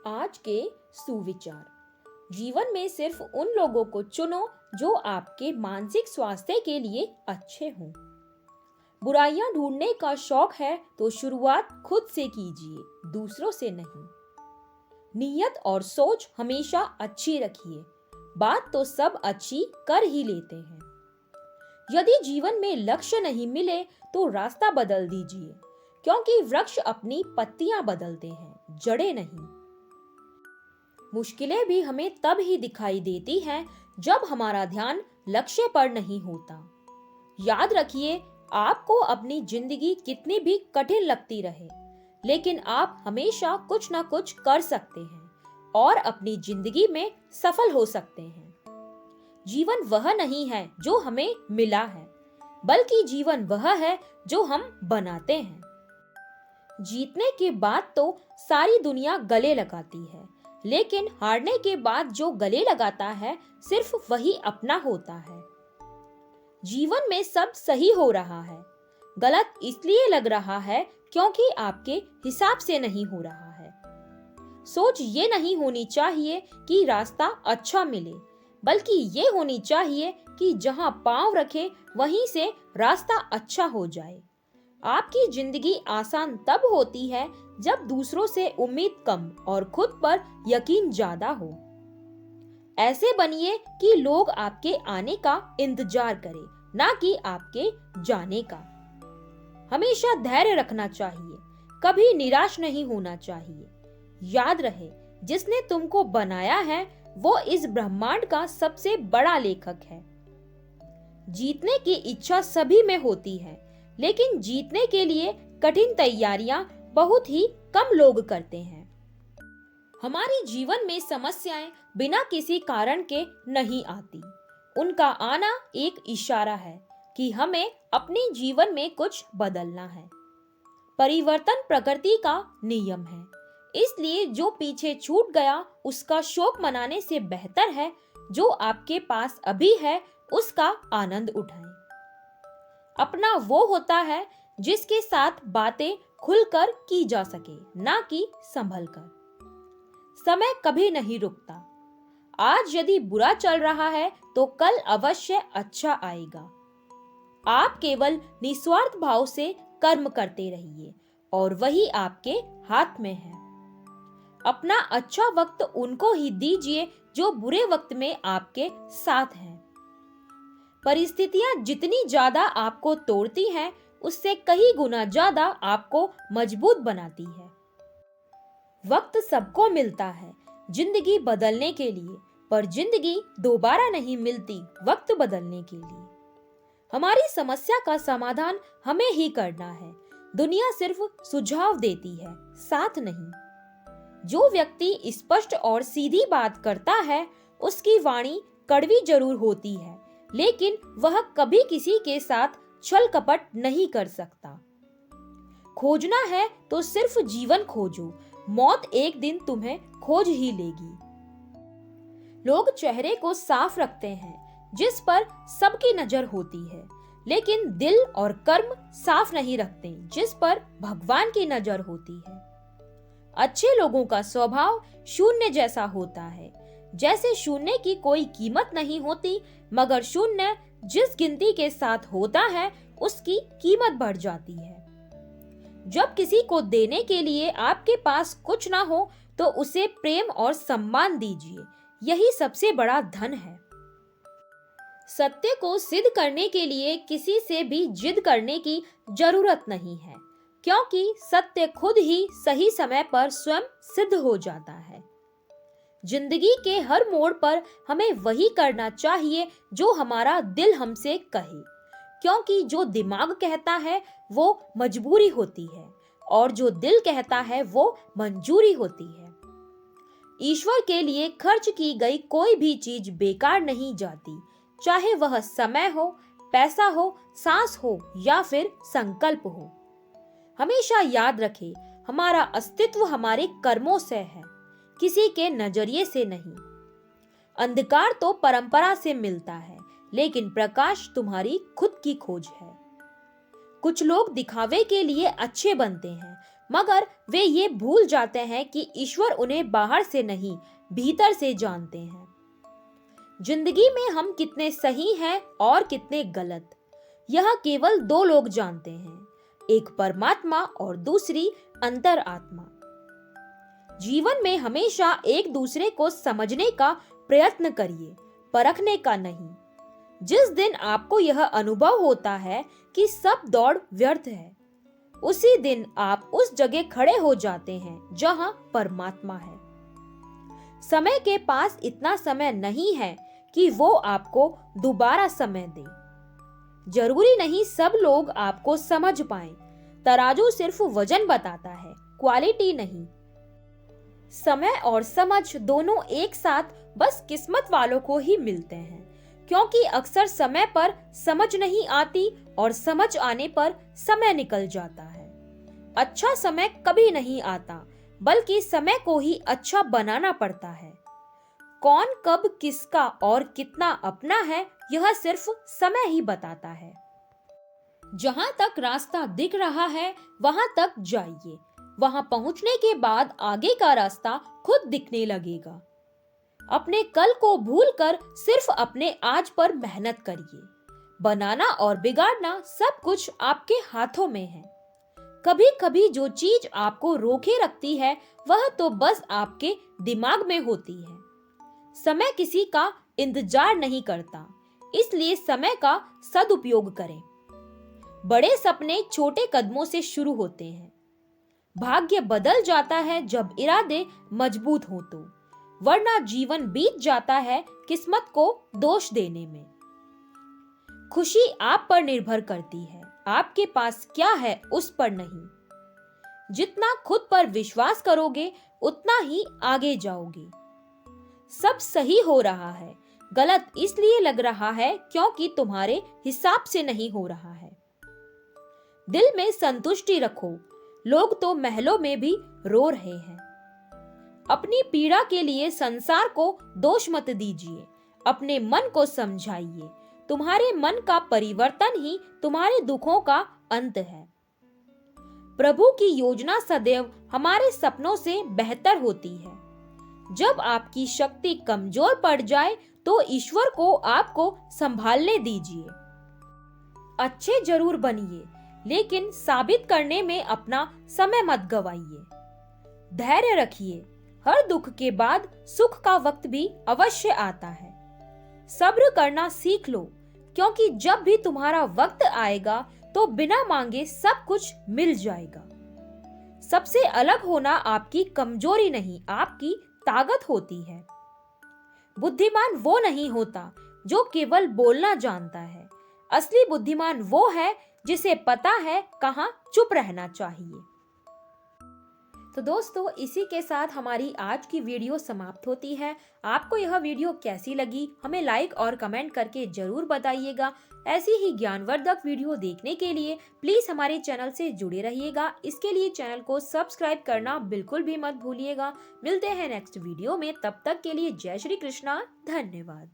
आज के सुविचार। जीवन में सिर्फ उन लोगों को चुनो जो आपके मानसिक स्वास्थ्य के लिए अच्छे हों। बुराइयां ढूंढने का शौक है तो शुरुआत खुद से कीजिए, दूसरों से नहीं। नीयत और सोच हमेशा अच्छी रखिए, बात तो सब अच्छी कर ही लेते हैं। यदि जीवन में लक्ष्य नहीं मिले तो रास्ता बदल दीजिए, क्योंकि वृक्ष अपनी पत्तियां बदलते हैं, जड़ें नहीं। मुश्किलें भी हमें तब ही दिखाई देती हैं जब हमारा ध्यान लक्ष्य पर नहीं होता। याद रखिए, आपको अपनी जिंदगी कितनी भी कठिन लगती रहे, लेकिन आप हमेशा कुछ ना कुछ कर सकते हैं और अपनी जिंदगी में सफल हो सकते हैं। जीवन वह नहीं है जो हमें मिला है, बल्कि जीवन वह है जो हम बनाते हैं। जीतने के बाद तो सारी दुनिया गले लगाती है, लेकिन हारने के बाद जो गले लगाता है सिर्फ वही अपना होता है। जीवन में सब सही हो रहा है, गलत इसलिए लग रहा है क्योंकि आपके हिसाब से नहीं हो रहा है। सोच ये नहीं होनी चाहिए कि रास्ता अच्छा मिले, बल्कि ये होनी चाहिए कि जहां पांव रखे वहीं से रास्ता अच्छा हो जाए। आपकी जिंदगी आसान तब होती है जब दूसरों से उम्मीद कम और खुद पर यकीन ज्यादा हो। ऐसे बनिए कि लोग आपके आने का इंतजार करें, ना कि आपके जाने का। हमेशा धैर्य रखना चाहिए, कभी निराश नहीं होना चाहिए। याद रहे, जिसने तुमको बनाया है वो इस ब्रह्मांड का सबसे बड़ा लेखक है। जीतने की इच्छा सभी में होती है, लेकिन जीतने के लिए कठिन तैयारियां बहुत ही कम लोग करते हैं। हमारी जीवन में समस्याएं बिना किसी कारण के नहीं आती। उनका आना एक इशारा है कि हमें अपने जीवन में कुछ बदलना है। परिवर्तन प्रकृति का नियम है, इसलिए जो पीछे छूट गया उसका शोक मनाने से बेहतर है जो आपके पास अभी है उसका आनंद उठाएं। अपना वो होता है जिसके साथ बातें खुलकर की जा सके, ना कि संभल कर। समय कभी नहीं रुकता। आज यदि बुरा चल रहा है तो कल अवश्य अच्छा आएगा। आप केवल निस्वार्थ भाव से कर्म करते रहिए और वही आपके हाथ में है। अपना अच्छा वक्त उनको ही दीजिए जो बुरे वक्त में आपके साथ हैं। परिस्थितियां जितनी ज्यादा आपको तोड़ती हैं, उससे कई गुना ज्यादा आपको मजबूत बनाती है। वक्त सबको मिलता है जिंदगी बदलने के लिए, पर जिंदगी दोबारा नहीं मिलती वक्त बदलने के लिए। हमारी समस्या का समाधान हमें ही करना है। दुनिया सिर्फ सुझाव देती है, साथ नहीं। जो व्यक्ति स्पष्ट और सीधी बात करता है उसकी वाणी कड़वी जरूर होती है, लेकिन वह कभी किसी के साथ छल कपट नहीं कर सकता। खोजना है तो सिर्फ जीवन खोजो, मौत एक दिन तुम्हें खोज ही लेगी। लोग चेहरे को साफ रखते हैं जिस पर सबकी नजर होती है, लेकिन दिल और कर्म साफ नहीं रखते जिस पर भगवान की नजर होती है। अच्छे लोगों का स्वभाव शून्य जैसा होता है, जैसे शून्य की कोई कीमत नहीं होती, मगर शून्य जिस गिनती के साथ होता है उसकी कीमत बढ़ जाती है। जब किसी को देने के लिए आपके पास कुछ ना हो तो उसे प्रेम और सम्मान दीजिए, यही सबसे बड़ा धन है। सत्य को सिद्ध करने के लिए किसी से भी जिद करने की जरूरत नहीं है, क्योंकि सत्य खुद ही सही समय पर स्वयं सिद्ध हो जाता है। जिंदगी के हर मोड़ पर हमें वही करना चाहिए जो हमारा दिल हमसे कहे, क्योंकि जो दिमाग कहता है वो मजबूरी होती है और जो दिल कहता है वो मंजूरी होती है। ईश्वर के लिए खर्च की गई कोई भी चीज बेकार नहीं जाती, चाहे वह समय हो, पैसा हो, सांस हो या फिर संकल्प हो। हमेशा याद रखें, हमारा अस्तित्व हमारे कर्मों से है, किसी के नजरिए से नहीं। अंधकार तो परंपरा से मिलता है, लेकिन प्रकाश तुम्हारी खुद की खोज है। कुछ लोग दिखावे के लिए अच्छे बनते हैं, मगर वे ये भूल जाते हैं कि ईश्वर उन्हें बाहर से नहीं, भीतर से जानते हैं। जिंदगी में हम कितने सही हैं और कितने गलत, यह केवल दो लोग जानते हैं, एक परमात्मा और दूसरी अंतरात्मा। जीवन में हमेशा एक दूसरे को समझने का प्रयत्न करिए, परखने का नहीं। जिस दिन आपको यह अनुभव होता है कि सब दौड़ व्यर्थ है, उसी दिन आप उस जगह खड़े हो जाते हैं जहां परमात्मा है। समय के पास इतना समय नहीं है कि वो आपको दोबारा समय दे। जरूरी नहीं सब लोग आपको समझ पाएं। तराजू सिर्फ वजन बताता है, क्वालिटी नहीं। समय और समझ दोनों एक साथ बस किस्मत वालों को ही मिलते हैं, क्योंकि अक्सर समय पर समझ नहीं आती और समझ आने पर समय निकल जाता है। अच्छा समय कभी नहीं आता, बल्कि समय को ही अच्छा बनाना पड़ता है। कौन कब किसका और कितना अपना है, यह सिर्फ समय ही बताता है। जहां तक रास्ता दिख रहा है वहां तक जाइए। वहां पहुंचने के बाद आगे का रास्ता खुद दिखने लगेगा। अपने कल को भूलकर सिर्फ अपने आज पर मेहनत करिए। बनाना और बिगाड़ना सब कुछ आपके हाथों में है। कभी कभी जो चीज आपको रोके रखती है वह तो बस आपके दिमाग में होती है। समय किसी का इंतजार नहीं करता, इसलिए समय का सदुपयोग करें। बड़े सपने छोटे कदमों से शुरू होते हैं। भाग्य बदल जाता है जब इरादे मजबूत हो तो, वरना जीवन बीत जाता है किस्मत को दोष देने में। खुशी आप पर निर्भर करती है, आपके पास क्या है उस पर नहीं। जितना खुद पर विश्वास करोगे उतना ही आगे जाओगे। सब सही हो रहा है, गलत इसलिए लग रहा है क्योंकि तुम्हारे हिसाब से नहीं हो रहा है। दिल में संतुष्टि रखो, लोग तो महलों में भी रो रहे हैं। अपनी पीड़ा के लिए संसार को दोष मत दीजिए, अपने मन को समझाइए। तुम्हारे मन का परिवर्तन ही तुम्हारे दुखों का अंत है। प्रभु की योजना सदैव हमारे सपनों से बेहतर होती है। जब आपकी शक्ति कमजोर पड़ जाए तो ईश्वर को आपको संभालने दीजिए। अच्छे जरूर बनिए, लेकिन साबित करने में अपना समय मत गवाइए। धैर्य रखिए, हर दुख के बाद सुख का वक्त भी अवश्य आता है। सब्र करना सीख लो, क्योंकि जब भी तुम्हारा वक्त आएगा तो बिना मांगे सब कुछ मिल जाएगा। सबसे अलग होना आपकी कमजोरी नहीं, आपकी ताकत होती है। बुद्धिमान वो नहीं होता जो केवल बोलना जानता है। असली बुद्धिमान वो है जिसे पता है कहाँ चुप रहना चाहिए। तो दोस्तों, इसी के साथ हमारी आज की वीडियो समाप्त होती है। आपको यह वीडियो कैसी लगी हमें लाइक और कमेंट करके जरूर बताइएगा। ऐसी ही ज्ञानवर्धक वीडियो देखने के लिए प्लीज हमारे चैनल से जुड़े रहिएगा। इसके लिए चैनल को सब्सक्राइब करना बिल्कुल भी मत भूलिएगा। मिलते हैं नेक्स्ट वीडियो में, तब तक के लिए जय श्री कृष्णा, धन्यवाद।